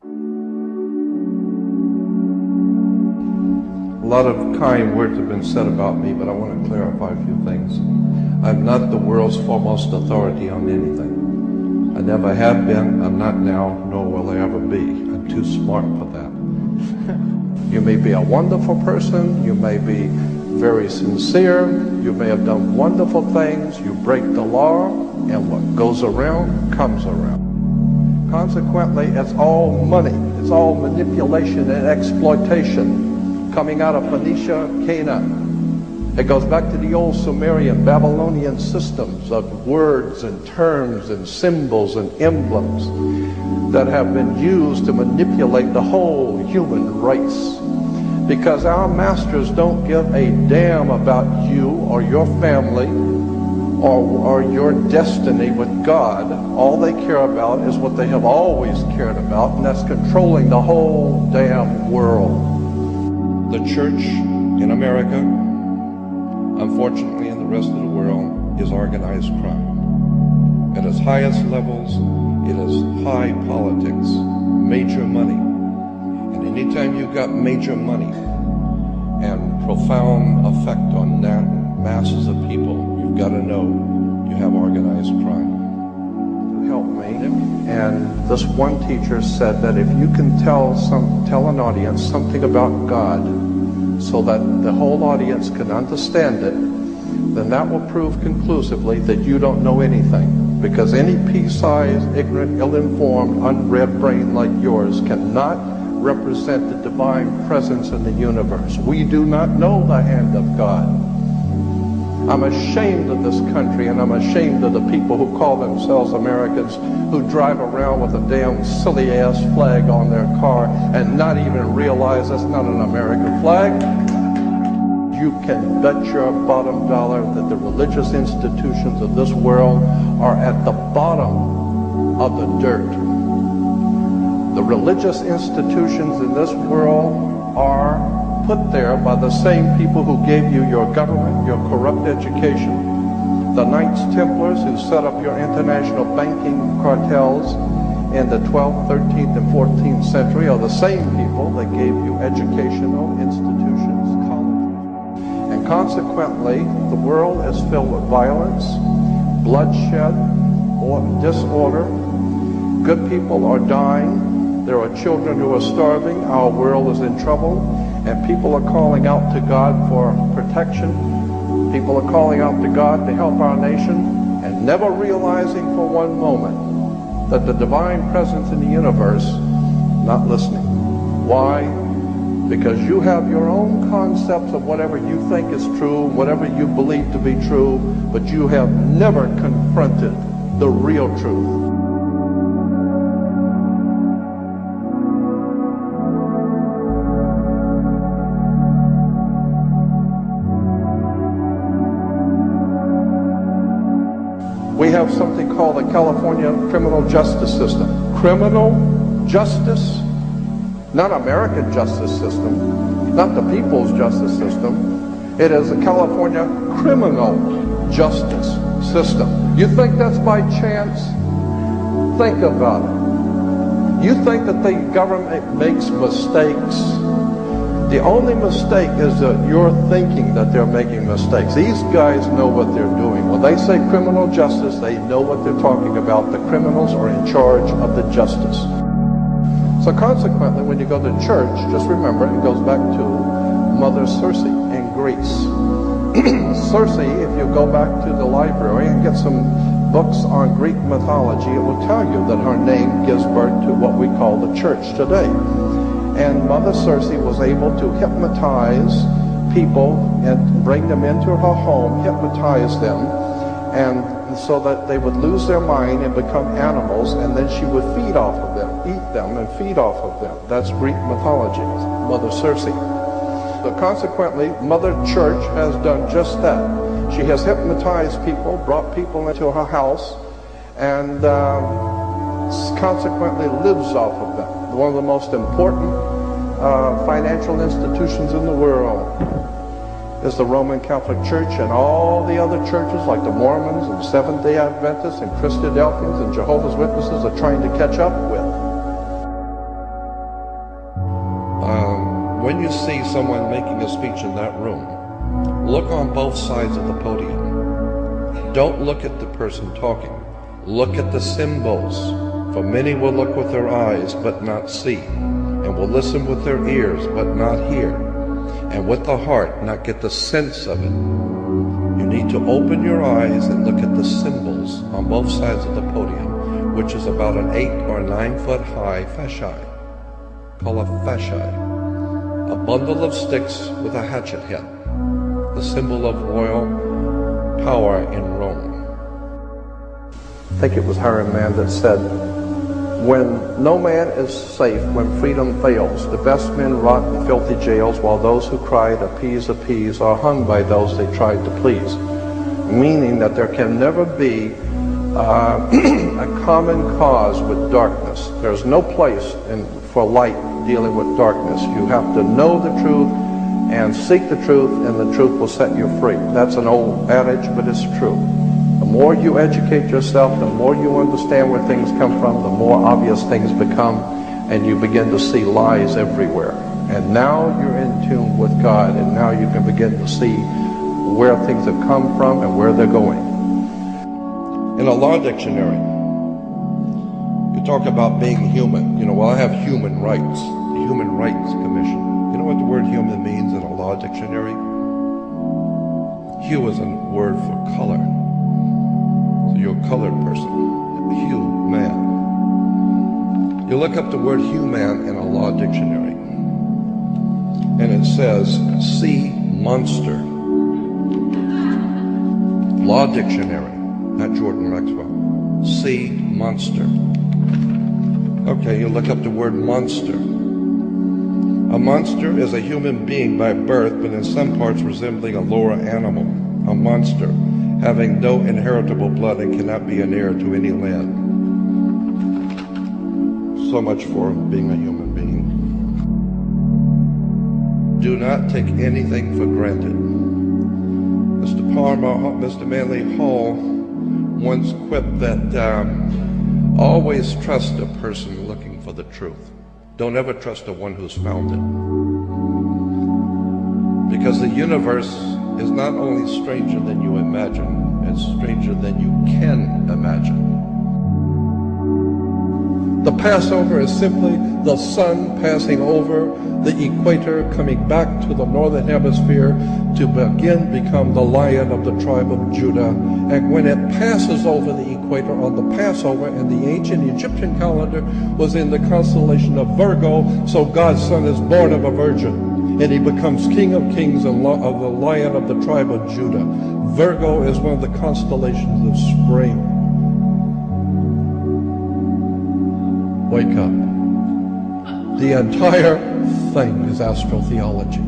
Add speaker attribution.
Speaker 1: A lot of kind words have been said about me, but I want to clarify a few things. I'm not the world's foremost authority on anything. I never have been, I'm not now, nor will I ever be. I'm too smart for that. You may be a wonderful person, you may be very sincere, you may have done wonderful things, you break the law, and what goes around comes around. Consequently, it's all money, it's all manipulation and exploitation coming out of Phoenicia, Canaan. It goes back to the old Sumerian, Babylonian systems of words and terms and symbols and emblems that have been used to manipulate the whole human race. Because our masters don't give a damn about you or your family or your destiny with God. All they care about is what they have always cared about, and that's controlling the whole damn world. The church in America, unfortunately in the rest of the world, is organized crime. At its highest levels, it is high politics, major money. And anytime you've got major money and profound effect on masses of people, you've got to know you have organized crime. To help me, and this one teacher said that if you can tell an audience something about God so that the whole audience can understand it, then that will prove conclusively that you don't know anything. Because any pea-sized, ignorant, ill-informed, unread brain like yours cannot represent the divine presence in the universe. We do not know the hand of God. I'm ashamed of this country, and I'm ashamed of the people who call themselves Americans, who drive around with a damn silly-ass flag on their car and not even realize that's not an American flag. You can bet your bottom dollar that the religious institutions of this world are at the bottom of the dirt. The religious institutions in this world are put there by the same people who gave you your government, your corrupt education. The Knights Templars who set up your international banking cartels in the 12th, 13th, and 14th century are the same people that gave you educational institutions, colleges. And consequently, the world is filled with violence, bloodshed, or disorder. Good people are dying. There are children who are starving. Our world is in trouble. And people are calling out to God for protection. People are calling out to God to help our nation, and never realizing for one moment that the divine presence in the universe not listening. Why? Because you have your own concepts of whatever you think is true, whatever you believe to be true, but you have never confronted the real truth. We have something called the California criminal justice system. Criminal justice, not American justice system, not the people's justice system. It is the California criminal justice system. You think that's by chance? Think about it. You think that the government makes mistakes? The only mistake is that you're thinking that they're making mistakes. These guys know what they're doing. When they say criminal justice, they know what they're talking about. The criminals are in charge of the justice. So consequently, when you go to church, just remember, it goes back to Mother Circe in Greece. Circe, if you go back to the library and get some books on Greek mythology, it will tell you that her name gives birth to what we call the church today. And Mother Circe was able to hypnotize people and bring them into her home, hypnotize them, and so that they would lose their mind and become animals, and then she would feed off of them, eat them and feed off of them. That's Greek mythology, Mother Circe. So consequently, Mother Church has done just that. She has hypnotized people, brought people into her house, and consequently lives off of them. One of the most important financial institutions in the world is the Roman Catholic Church, and all the other churches like the Mormons and Seventh-day Adventists and Christadelphians and Jehovah's Witnesses are trying to catch up with. when you see someone making a speech in that room, look on both sides of the podium. Don't look at the person talking. Look at the symbols. For many will look with their eyes but not see, and will listen with their ears but not hear, and with the heart not get the sense of it. You need to open your eyes and look at the symbols on both sides of the podium, which is about an 8 or 9 foot high fasciae, called a fasciae, a bundle of sticks with a hatchet head, the symbol of royal power in Rome. I think it was Hiram Mann that said, when no man is safe, when freedom fails, the best men rot in filthy jails, while those who cried, appease, appease, are hung by those they tried to please. Meaning that there can never be a common cause with darkness. There's no place for light dealing with darkness. You have to know the truth and seek the truth, and the truth will set you free. That's an old adage, but it's true. The more you educate yourself, the more you understand where things come from, the more obvious things become, and you begin to see lies everywhere. And now you're in tune with God, and now you can begin to see where things have come from and where they're going. In a law dictionary, you talk about being human. You know, well, I have human rights, the Human Rights Commission. You know what the word human means in a law dictionary? Hue is a word for color. You're a colored person, hue, man. You look up the word human in a law dictionary, and it says, sea monster. Law dictionary, not Jordan Maxwell. Sea monster. Okay, you look up the word monster. A monster is a human being by birth, but in some parts resembling a lower animal, a monster, having no inheritable blood and cannot be an heir to any land. So much for being a human being. Do not take anything for granted. Mr. Palmer, Mr. Manly Hall once quipped that always trust a person looking for the truth. Don't ever trust the one who's found it. Because the universe is not only stranger than you imagine, it's stranger than you can imagine. The Passover is simply the sun passing over the equator, coming back to the northern hemisphere to become the Lion of the tribe of Judah. And when it passes over the equator on the Passover, in the ancient Egyptian calendar was in the constellation of Virgo, so God's son is born of a virgin. And he becomes King of Kings and of the Lion of the tribe of Judah. Virgo is one of the constellations of spring. Wake up. The entire thing is astrotheology.